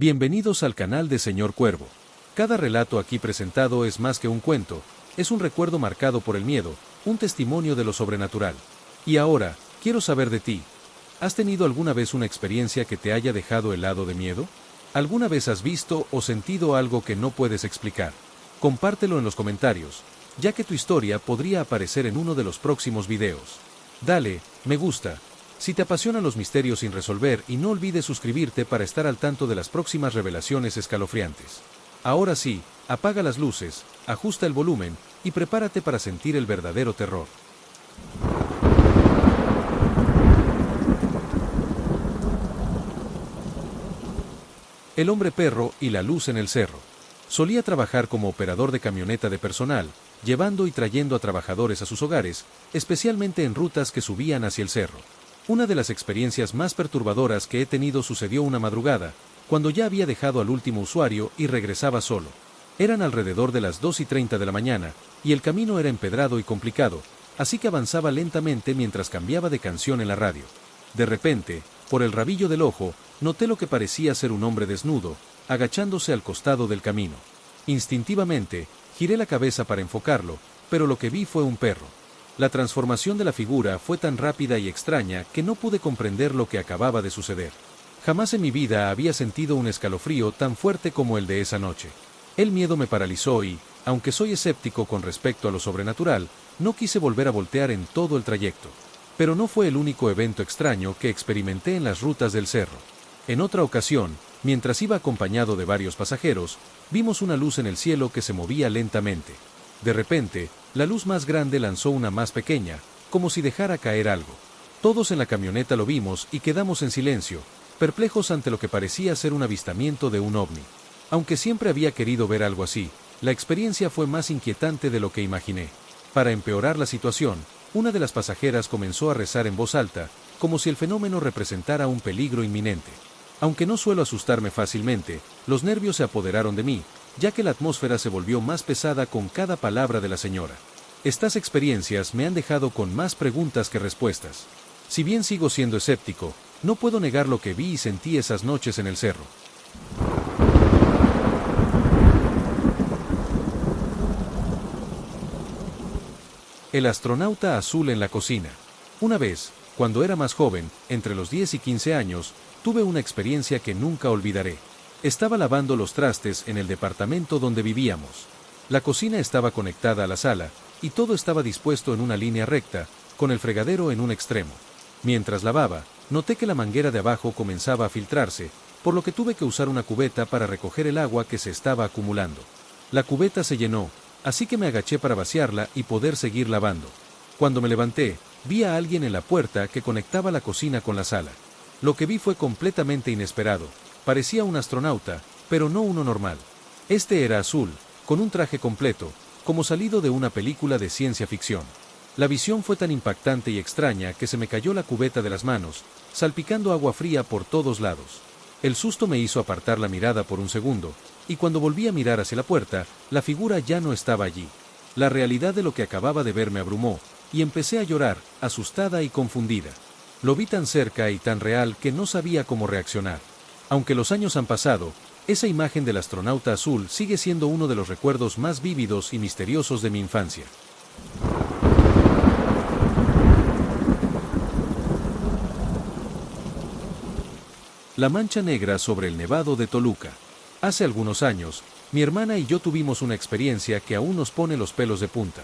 Bienvenidos al canal de Señor Cuervo. Cada relato aquí presentado es más que un cuento, es un recuerdo marcado por el miedo, un testimonio de lo sobrenatural. Y ahora, quiero saber de ti. ¿Has tenido alguna vez una experiencia que te haya dejado helado de miedo? ¿Alguna vez has visto o sentido algo que no puedes explicar? Compártelo en los comentarios, ya que tu historia podría aparecer en uno de los próximos videos. Dale, me gusta. Si te apasionan los misterios sin resolver, y no olvides suscribirte para estar al tanto de las próximas revelaciones escalofriantes. Ahora sí, apaga las luces, ajusta el volumen, y prepárate para sentir el verdadero terror. El hombre perro y la luz en el cerro. Solía trabajar como operador de camioneta de personal, llevando y trayendo a trabajadores a sus hogares, especialmente en rutas que subían hacia el cerro. Una de las experiencias más perturbadoras que he tenido sucedió una madrugada, cuando ya había dejado al último usuario y regresaba solo. Eran alrededor de las 2:30 de la mañana, y el camino era empedrado y complicado, así que avanzaba lentamente mientras cambiaba de canción en la radio. De repente, por el rabillo del ojo, noté lo que parecía ser un hombre desnudo, agachándose al costado del camino. Instintivamente, giré la cabeza para enfocarlo, pero lo que vi fue un perro. La transformación de la figura fue tan rápida y extraña que no pude comprender lo que acababa de suceder. Jamás en mi vida había sentido un escalofrío tan fuerte como el de esa noche. El miedo me paralizó y, aunque soy escéptico con respecto a lo sobrenatural, no quise volver a voltear en todo el trayecto. Pero no fue el único evento extraño que experimenté en las rutas del cerro. En otra ocasión, mientras iba acompañado de varios pasajeros, vimos una luz en el cielo que se movía lentamente. De repente, la luz más grande lanzó una más pequeña, como si dejara caer algo. Todos en la camioneta lo vimos y quedamos en silencio, perplejos ante lo que parecía ser un avistamiento de un ovni. Aunque siempre había querido ver algo así, la experiencia fue más inquietante de lo que imaginé. Para empeorar la situación, una de las pasajeras comenzó a rezar en voz alta, como si el fenómeno representara un peligro inminente. Aunque no suelo asustarme fácilmente, los nervios se apoderaron de mí, ya que la atmósfera se volvió más pesada con cada palabra de la señora. Estas experiencias me han dejado con más preguntas que respuestas. Si bien sigo siendo escéptico, no puedo negar lo que vi y sentí esas noches en el cerro. El astronauta azul en la cocina. Una vez, cuando era más joven, entre los 10 y 15 años, tuve una experiencia que nunca olvidaré. Estaba lavando los trastes en el departamento donde vivíamos. La cocina estaba conectada a la sala, y todo estaba dispuesto en una línea recta, con el fregadero en un extremo. Mientras lavaba, noté que la manguera de abajo comenzaba a filtrarse, por lo que tuve que usar una cubeta para recoger el agua que se estaba acumulando. La cubeta se llenó, así que me agaché para vaciarla y poder seguir lavando. Cuando me levanté, vi a alguien en la puerta que conectaba la cocina con la sala. Lo que vi fue completamente inesperado. Parecía un astronauta, pero no uno normal. Este era azul, con un traje completo, como salido de una película de ciencia ficción. La visión fue tan impactante y extraña que se me cayó la cubeta de las manos, salpicando agua fría por todos lados. El susto me hizo apartar la mirada por un segundo, y cuando volví a mirar hacia la puerta, la figura ya no estaba allí. La realidad de lo que acababa de ver me abrumó, y empecé a llorar, asustada y confundida. Lo vi tan cerca y tan real que no sabía cómo reaccionar. Aunque los años han pasado, esa imagen del astronauta azul sigue siendo uno de los recuerdos más vívidos y misteriosos de mi infancia. La mancha negra sobre el Nevado de Toluca. Hace algunos años, mi hermana y yo tuvimos una experiencia que aún nos pone los pelos de punta.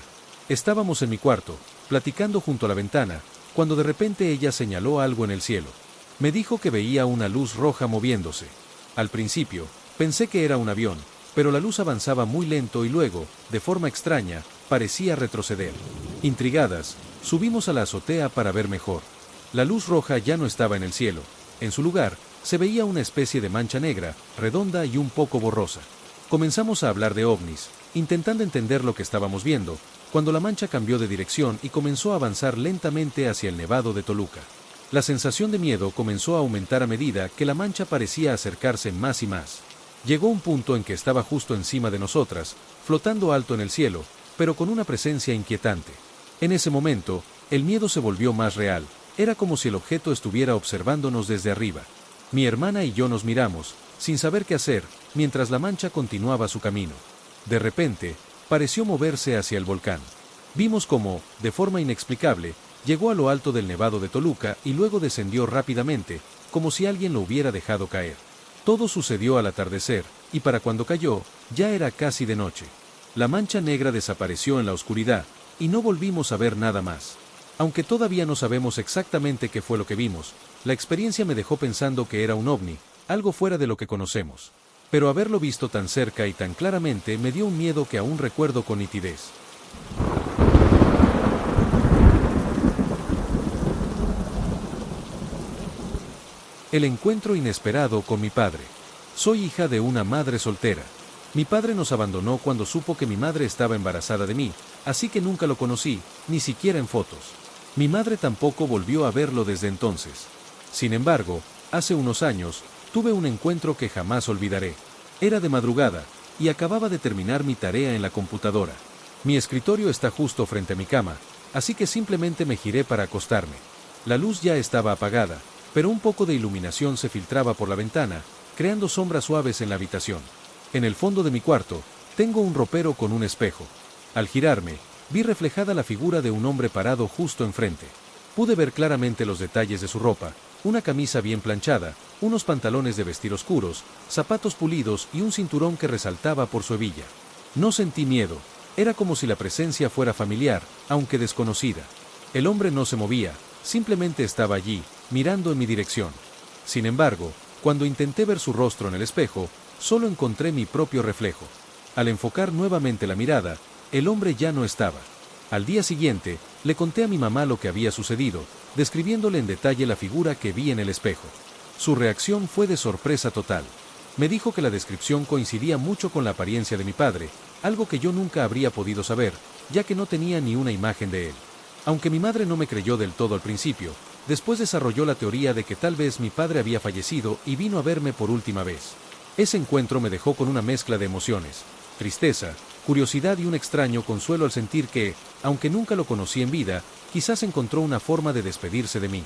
Estábamos en mi cuarto, platicando junto a la ventana, cuando de repente ella señaló algo en el cielo. Me dijo que veía una luz roja moviéndose. Al principio, pensé que era un avión, pero la luz avanzaba muy lento y luego, de forma extraña, parecía retroceder. Intrigadas, subimos a la azotea para ver mejor. La luz roja ya no estaba en el cielo. En su lugar, se veía una especie de mancha negra, redonda y un poco borrosa. Comenzamos a hablar de ovnis, intentando entender lo que estábamos viendo, cuando la mancha cambió de dirección y comenzó a avanzar lentamente hacia el Nevado de Toluca. La sensación de miedo comenzó a aumentar a medida que la mancha parecía acercarse más y más. Llegó un punto en que estaba justo encima de nosotras, flotando alto en el cielo, pero con una presencia inquietante. En ese momento, el miedo se volvió más real. Era como si el objeto estuviera observándonos desde arriba. Mi hermana y yo nos miramos, sin saber qué hacer, mientras la mancha continuaba su camino. De repente, pareció moverse hacia el volcán. Vimos cómo, de forma inexplicable, llegó a lo alto del Nevado de Toluca y luego descendió rápidamente, como si alguien lo hubiera dejado caer. Todo sucedió al atardecer, y para cuando cayó, ya era casi de noche. La mancha negra desapareció en la oscuridad, y no volvimos a ver nada más. Aunque todavía no sabemos exactamente qué fue lo que vimos, la experiencia me dejó pensando que era un ovni, algo fuera de lo que conocemos. Pero haberlo visto tan cerca y tan claramente me dio un miedo que aún recuerdo con nitidez. El encuentro inesperado con mi padre. Soy hija de una madre soltera. Mi padre nos abandonó cuando supo que mi madre estaba embarazada de mí, así que nunca lo conocí, ni siquiera en fotos. Mi madre tampoco volvió a verlo desde entonces. Sin embargo, hace unos años, tuve un encuentro que jamás olvidaré. Era de madrugada, y acababa de terminar mi tarea en la computadora. Mi escritorio está justo frente a mi cama, así que simplemente me giré para acostarme. La luz ya estaba apagada, pero un poco de iluminación se filtraba por la ventana, creando sombras suaves en la habitación. En el fondo de mi cuarto, tengo un ropero con un espejo. Al girarme, vi reflejada la figura de un hombre parado justo enfrente. Pude ver claramente los detalles de su ropa, una camisa bien planchada, unos pantalones de vestir oscuros, zapatos pulidos y un cinturón que resaltaba por su hebilla. No sentí miedo, era como si la presencia fuera familiar, aunque desconocida. El hombre no se movía, simplemente estaba allí, mirando en mi dirección. Sin embargo, cuando intenté ver su rostro en el espejo, solo encontré mi propio reflejo. Al enfocar nuevamente la mirada, el hombre ya no estaba. Al día siguiente, le conté a mi mamá lo que había sucedido, describiéndole en detalle la figura que vi en el espejo. Su reacción fue de sorpresa total. Me dijo que la descripción coincidía mucho con la apariencia de mi padre, algo que yo nunca habría podido saber, ya que no tenía ni una imagen de él. Aunque mi madre no me creyó del todo al principio, después desarrolló la teoría de que tal vez mi padre había fallecido y vino a verme por última vez. Ese encuentro me dejó con una mezcla de emociones, tristeza, curiosidad y un extraño consuelo al sentir que, aunque nunca lo conocí en vida, quizás encontró una forma de despedirse de mí.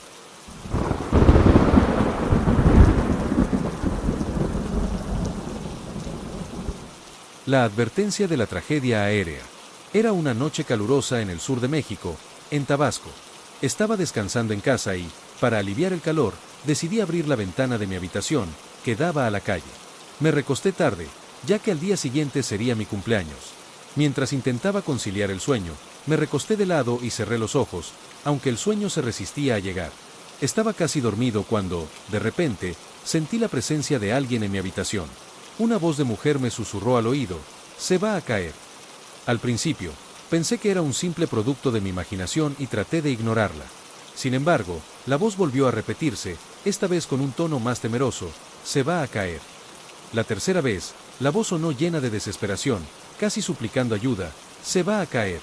La advertencia de la tragedia aérea. Era una noche calurosa en el sur de México, en Tabasco. Estaba descansando en casa y, para aliviar el calor, decidí abrir la ventana de mi habitación, que daba a la calle. Me recosté tarde, ya que al día siguiente sería mi cumpleaños. Mientras intentaba conciliar el sueño, me recosté de lado y cerré los ojos, aunque el sueño se resistía a llegar. Estaba casi dormido cuando, de repente, sentí la presencia de alguien en mi habitación. Una voz de mujer me susurró al oído: «Se va a caer». Al principio, pensé que era un simple producto de mi imaginación y traté de ignorarla. Sin embargo, la voz volvió a repetirse, esta vez con un tono más temeroso: «Se va a caer». La tercera vez, la voz sonó llena de desesperación, casi suplicando ayuda: «Se va a caer».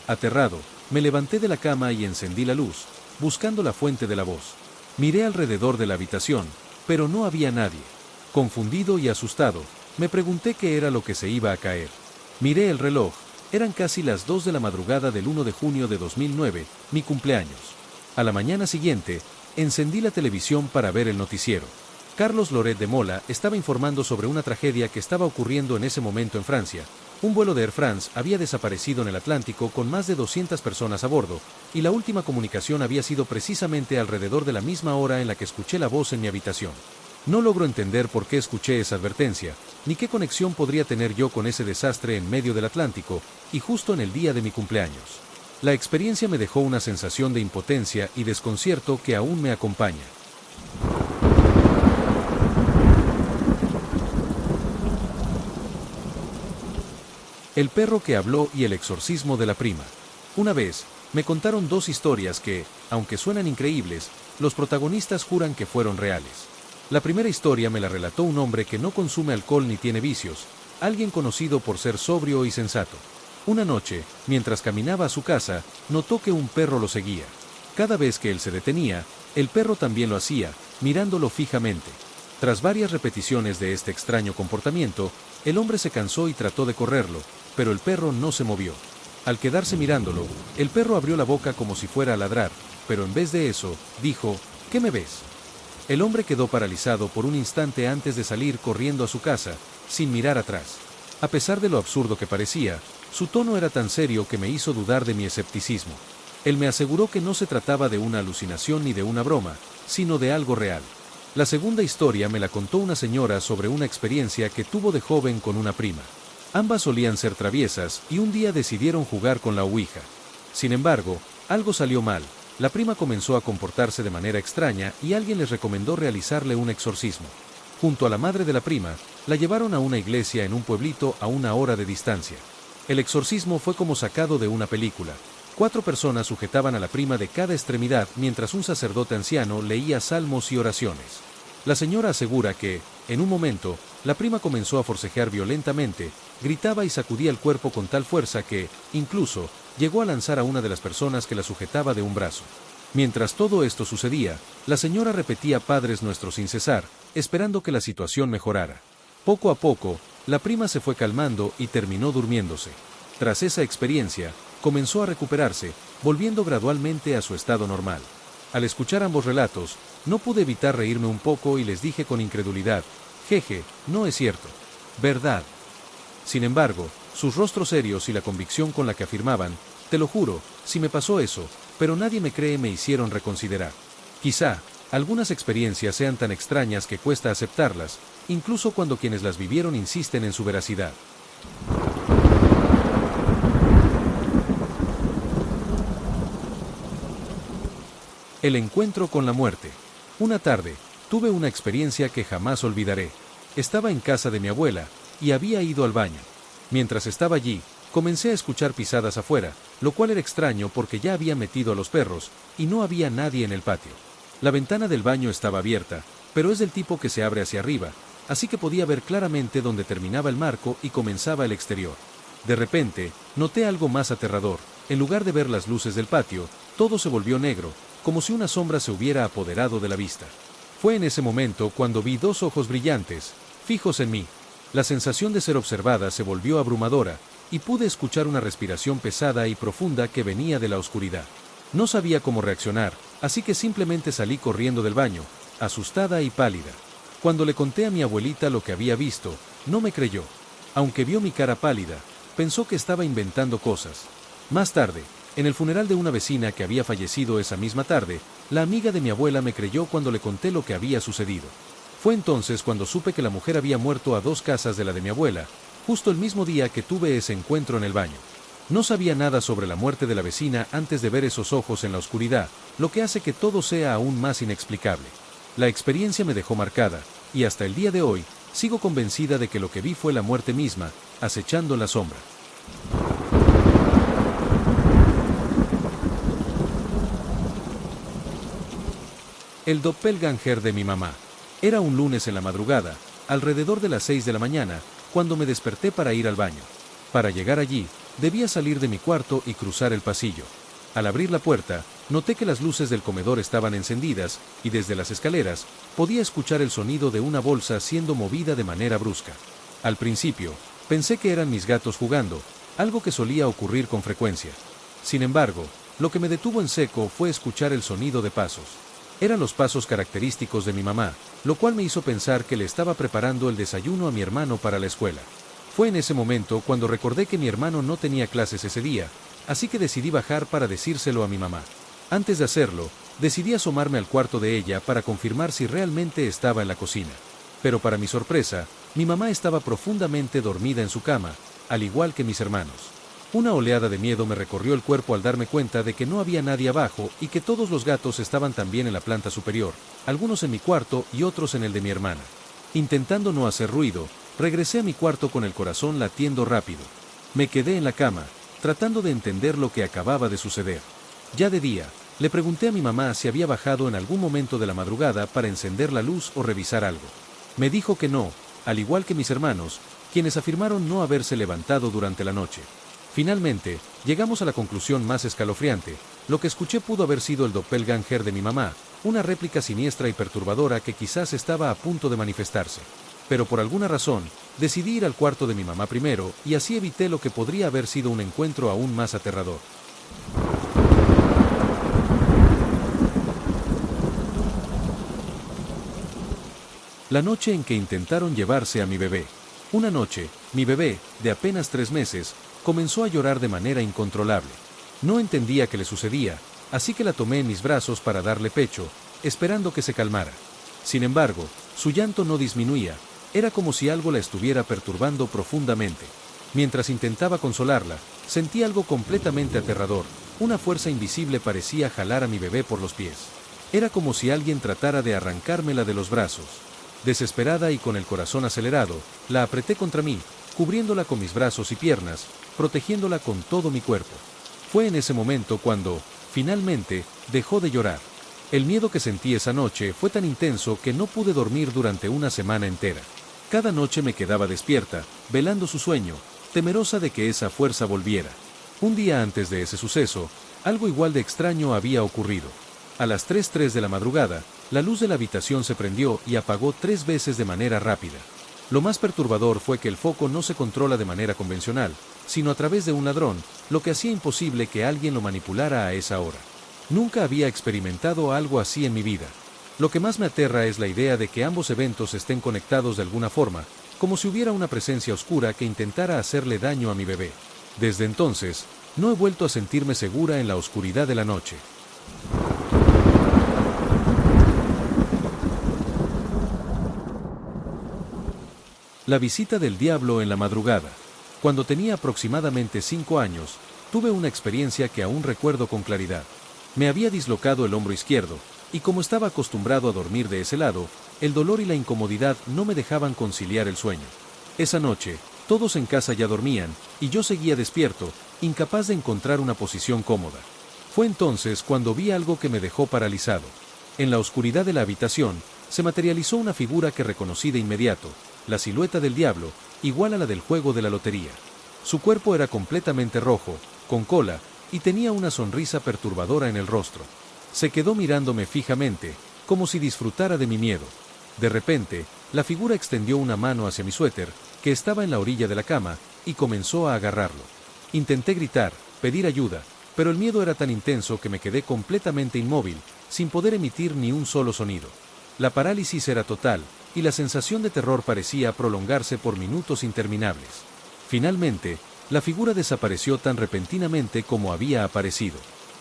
Aterrado, me levanté de la cama y encendí la luz, buscando la fuente de la voz. Miré alrededor de la habitación, pero no había nadie. Confundido y asustado, me pregunté qué era lo que se iba a caer. Miré el reloj, eran casi las 2 de la madrugada del 1 de junio de 2009, mi cumpleaños. A la mañana siguiente, encendí la televisión para ver el noticiero. Carlos Loret de Mola estaba informando sobre una tragedia que estaba ocurriendo en ese momento en Francia. Un vuelo de Air France había desaparecido en el Atlántico con más de 200 personas a bordo, y la última comunicación había sido precisamente alrededor de la misma hora en la que escuché la voz en mi habitación. No logro entender por qué escuché esa advertencia, ni qué conexión podría tener yo con ese desastre en medio del Atlántico, y justo en el día de mi cumpleaños. La experiencia me dejó una sensación de impotencia y desconcierto que aún me acompaña. El perro que habló y el exorcismo de la prima. Una vez, me contaron dos historias que, aunque suenan increíbles, los protagonistas juran que fueron reales. La primera historia me la relató un hombre que no consume alcohol ni tiene vicios, alguien conocido por ser sobrio y sensato. Una noche, mientras caminaba a su casa, notó que un perro lo seguía. Cada vez que él se detenía, el perro también lo hacía, mirándolo fijamente. Tras varias repeticiones de este extraño comportamiento, el hombre se cansó y trató de correrlo, pero el perro no se movió. Al quedarse mirándolo, el perro abrió la boca como si fuera a ladrar, pero en vez de eso, dijo: «¿Qué me ves?». El hombre quedó paralizado por un instante antes de salir corriendo a su casa, sin mirar atrás. A pesar de lo absurdo que parecía, su tono era tan serio que me hizo dudar de mi escepticismo. Él me aseguró que no se trataba de una alucinación ni de una broma, sino de algo real. La segunda historia me la contó una señora sobre una experiencia que tuvo de joven con una prima. Ambas solían ser traviesas y un día decidieron jugar con la ouija. Sin embargo, algo salió mal. La prima comenzó a comportarse de manera extraña y alguien les recomendó realizarle un exorcismo. Junto a la madre de la prima, la llevaron a una iglesia en un pueblito a 1 hora de distancia. El exorcismo fue como sacado de una película. 4 personas sujetaban a la prima de cada extremidad mientras un sacerdote anciano leía salmos y oraciones. La señora asegura que, en un momento, la prima comenzó a forcejear violentamente, gritaba y sacudía el cuerpo con tal fuerza que, incluso, llegó a lanzar a una de las personas que la sujetaba de un brazo. Mientras todo esto sucedía, la señora repetía Padres Nuestros sin cesar, esperando que la situación mejorara. Poco a poco, la prima se fue calmando y terminó durmiéndose. Tras esa experiencia, comenzó a recuperarse, volviendo gradualmente a su estado normal. Al escuchar ambos relatos, no pude evitar reírme un poco y les dije con incredulidad, jeje, no es cierto. ¿Verdad? Sin embargo, sus rostros serios y la convicción con la que afirmaban, te lo juro, si me pasó eso, pero nadie me cree, me hicieron reconsiderar. Quizá, algunas experiencias sean tan extrañas que cuesta aceptarlas, incluso cuando quienes las vivieron insisten en su veracidad. El encuentro con la muerte. Una tarde, tuve una experiencia que jamás olvidaré. Estaba en casa de mi abuela, y había ido al baño. Mientras estaba allí, comencé a escuchar pisadas afuera, lo cual era extraño porque ya había metido a los perros, y no había nadie en el patio. La ventana del baño estaba abierta, pero es del tipo que se abre hacia arriba, así que podía ver claramente dónde terminaba el marco y comenzaba el exterior. De repente, noté algo más aterrador. En lugar de ver las luces del patio, todo se volvió negro, como si una sombra se hubiera apoderado de la vista. Fue en ese momento cuando vi 2 ojos brillantes, fijos en mí. La sensación de ser observada se volvió abrumadora, y pude escuchar una respiración pesada y profunda que venía de la oscuridad. No sabía cómo reaccionar, así que simplemente salí corriendo del baño, asustada y pálida. Cuando le conté a mi abuelita lo que había visto, no me creyó. Aunque vio mi cara pálida, pensó que estaba inventando cosas. Más tarde, en el funeral de una vecina que había fallecido esa misma tarde, la amiga de mi abuela me creyó cuando le conté lo que había sucedido. Fue entonces cuando supe que la mujer había muerto a 2 casas de la de mi abuela, justo el mismo día que tuve ese encuentro en el baño. No sabía nada sobre la muerte de la vecina antes de ver esos ojos en la oscuridad, lo que hace que todo sea aún más inexplicable. La experiencia me dejó marcada, y hasta el día de hoy, sigo convencida de que lo que vi fue la muerte misma, acechando en la sombra. El doppelganger de mi mamá. Era un lunes en la madrugada, alrededor de las 6 de la mañana, cuando me desperté para ir al baño. Para llegar allí, debía salir de mi cuarto y cruzar el pasillo. Al abrir la puerta, noté que las luces del comedor estaban encendidas, y desde las escaleras, podía escuchar el sonido de una bolsa siendo movida de manera brusca. Al principio, pensé que eran mis gatos jugando, algo que solía ocurrir con frecuencia. Sin embargo, lo que me detuvo en seco fue escuchar el sonido de pasos. Eran los pasos característicos de mi mamá, lo cual me hizo pensar que le estaba preparando el desayuno a mi hermano para la escuela. Fue en ese momento cuando recordé que mi hermano no tenía clases ese día, así que decidí bajar para decírselo a mi mamá. Antes de hacerlo, decidí asomarme al cuarto de ella para confirmar si realmente estaba en la cocina. Pero para mi sorpresa, mi mamá estaba profundamente dormida en su cama, al igual que mis hermanos. Una oleada de miedo me recorrió el cuerpo al darme cuenta de que no había nadie abajo y que todos los gatos estaban también en la planta superior, algunos en mi cuarto y otros en el de mi hermana. Intentando no hacer ruido, regresé a mi cuarto con el corazón latiendo rápido. Me quedé en la cama, tratando de entender lo que acababa de suceder. Ya de día, le pregunté a mi mamá si había bajado en algún momento de la madrugada para encender la luz o revisar algo. Me dijo que no, al igual que mis hermanos, quienes afirmaron no haberse levantado durante la noche. Finalmente, llegamos a la conclusión más escalofriante. Lo que escuché pudo haber sido el doppelganger de mi mamá, una réplica siniestra y perturbadora que quizás estaba a punto de manifestarse. Pero por alguna razón, decidí ir al cuarto de mi mamá primero, y así evité lo que podría haber sido un encuentro aún más aterrador. La noche en que intentaron llevarse a mi bebé. Una noche, mi bebé, de apenas 3 meses, comenzó a llorar de manera incontrolable. No entendía qué le sucedía, así que la tomé en mis brazos para darle pecho, esperando que se calmara. Sin embargo, su llanto no disminuía, era como si algo la estuviera perturbando profundamente. Mientras intentaba consolarla, sentí algo completamente aterrador, una fuerza invisible parecía jalar a mi bebé por los pies. Era como si alguien tratara de arrancármela de los brazos. Desesperada y con el corazón acelerado, la apreté contra mí, cubriéndola con mis brazos y piernas, protegiéndola con todo mi cuerpo. Fue en ese momento cuando, finalmente, dejó de llorar. El miedo que sentí esa noche fue tan intenso que no pude dormir durante una semana entera. Cada noche me quedaba despierta, velando su sueño, temerosa de que esa fuerza volviera. Un día antes de ese suceso, algo igual de extraño había ocurrido. A las 3:03 de la madrugada, la luz de la habitación se prendió y apagó 3 veces de manera rápida. Lo más perturbador fue que el foco no se controla de manera convencional, sino a través de un ladrón, lo que hacía imposible que alguien lo manipulara a esa hora. Nunca había experimentado algo así en mi vida. Lo que más me aterra es la idea de que ambos eventos estén conectados de alguna forma, como si hubiera una presencia oscura que intentara hacerle daño a mi bebé. Desde entonces, no he vuelto a sentirme segura en la oscuridad de la noche. La visita del diablo en la madrugada. Cuando tenía aproximadamente 5 años, tuve una experiencia que aún recuerdo con claridad. Me había dislocado el hombro izquierdo, y como estaba acostumbrado a dormir de ese lado, el dolor y la incomodidad no me dejaban conciliar el sueño. Esa noche, todos en casa ya dormían, y yo seguía despierto, incapaz de encontrar una posición cómoda. Fue entonces cuando vi algo que me dejó paralizado. En la oscuridad de la habitación, se materializó una figura que reconocí de inmediato, la silueta del diablo, igual a la del juego de la lotería. Su cuerpo era completamente rojo, con cola, y tenía una sonrisa perturbadora en el rostro. Se quedó mirándome fijamente, como si disfrutara de mi miedo. De repente, la figura extendió una mano hacia mi suéter, que estaba en la orilla de la cama, y comenzó a agarrarlo. Intenté gritar, pedir ayuda, pero el miedo era tan intenso que me quedé completamente inmóvil, sin poder emitir ni un solo sonido. La parálisis era total, y la sensación de terror parecía prolongarse por minutos interminables. Finalmente, la figura desapareció tan repentinamente como había aparecido.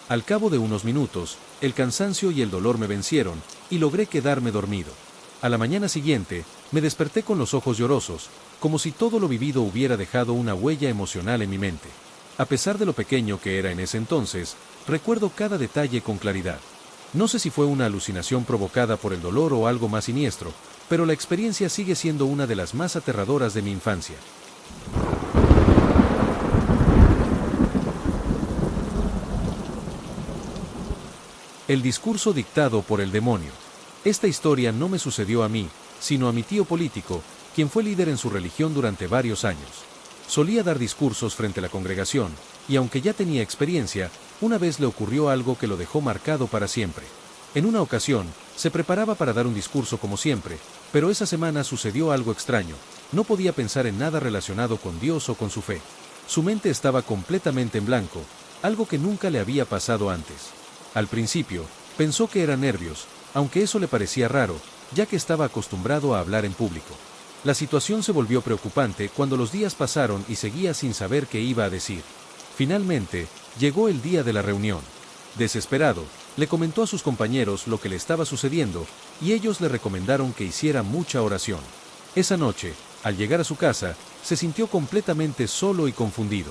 Al cabo de unos minutos, el cansancio y el dolor me vencieron, y logré quedarme dormido. A la mañana siguiente, me desperté con los ojos llorosos, como si todo lo vivido hubiera dejado una huella emocional en mi mente. A pesar de lo pequeño que era en ese entonces, recuerdo cada detalle con claridad. No sé si fue una alucinación provocada por el dolor o algo más siniestro, pero la experiencia sigue siendo una de las más aterradoras de mi infancia. El discurso dictado por el demonio. Esta historia no me sucedió a mí, sino a mi tío político, quien fue líder en su religión durante varios años. Solía dar discursos frente a la congregación, y aunque ya tenía experiencia, una vez le ocurrió algo que lo dejó marcado para siempre. En una ocasión, se preparaba para dar un discurso como siempre, pero esa semana sucedió algo extraño. No podía pensar en nada relacionado con Dios o con su fe. Su mente estaba completamente en blanco, algo que nunca le había pasado antes. Al principio, pensó que eran nervios, aunque eso le parecía raro, ya que estaba acostumbrado a hablar en público. La situación se volvió preocupante cuando los días pasaron y seguía sin saber qué iba a decir. Finalmente, llegó el día de la reunión. Desesperado, le comentó a sus compañeros lo que le estaba sucediendo, y ellos le recomendaron que hiciera mucha oración. Esa noche, al llegar a su casa, se sintió completamente solo y confundido.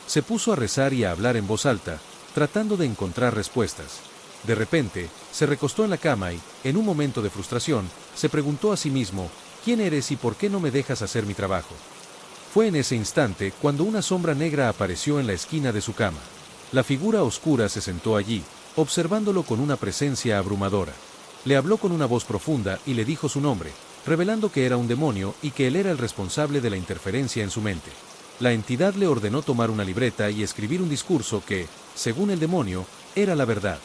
Se puso a rezar y a hablar en voz alta, tratando de encontrar respuestas. De repente, se recostó en la cama y, en un momento de frustración, se preguntó a sí mismo, ¿quién eres y por qué no me dejas hacer mi trabajo? Fue en ese instante cuando una sombra negra apareció en la esquina de su cama. La figura oscura se sentó allí, observándolo con una presencia abrumadora. Le habló con una voz profunda y le dijo su nombre, revelando que era un demonio y que él era el responsable de la interferencia en su mente. La entidad le ordenó tomar una libreta y escribir un discurso que, según el demonio, era la verdad.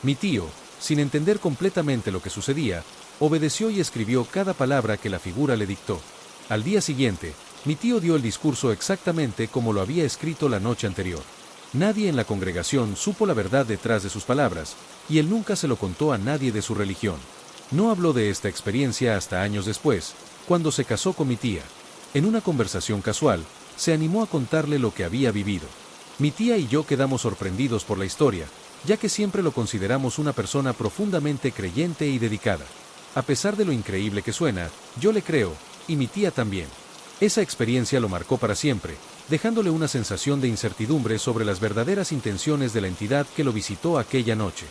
Mi tío, sin entender completamente lo que sucedía, obedeció y escribió cada palabra que la figura le dictó. Al día siguiente, mi tío dio el discurso exactamente como lo había escrito la noche anterior. Nadie en la congregación supo la verdad detrás de sus palabras, y él nunca se lo contó a nadie de su religión. No habló de esta experiencia hasta años después, cuando se casó con mi tía. En una conversación casual, se animó a contarle lo que había vivido. Mi tía y yo quedamos sorprendidos por la historia, ya que siempre lo consideramos una persona profundamente creyente y dedicada. A pesar de lo increíble que suena, yo le creo, y mi tía también. Esa experiencia lo marcó para siempre, dejándole una sensación de incertidumbre sobre las verdaderas intenciones de la entidad que lo visitó aquella noche.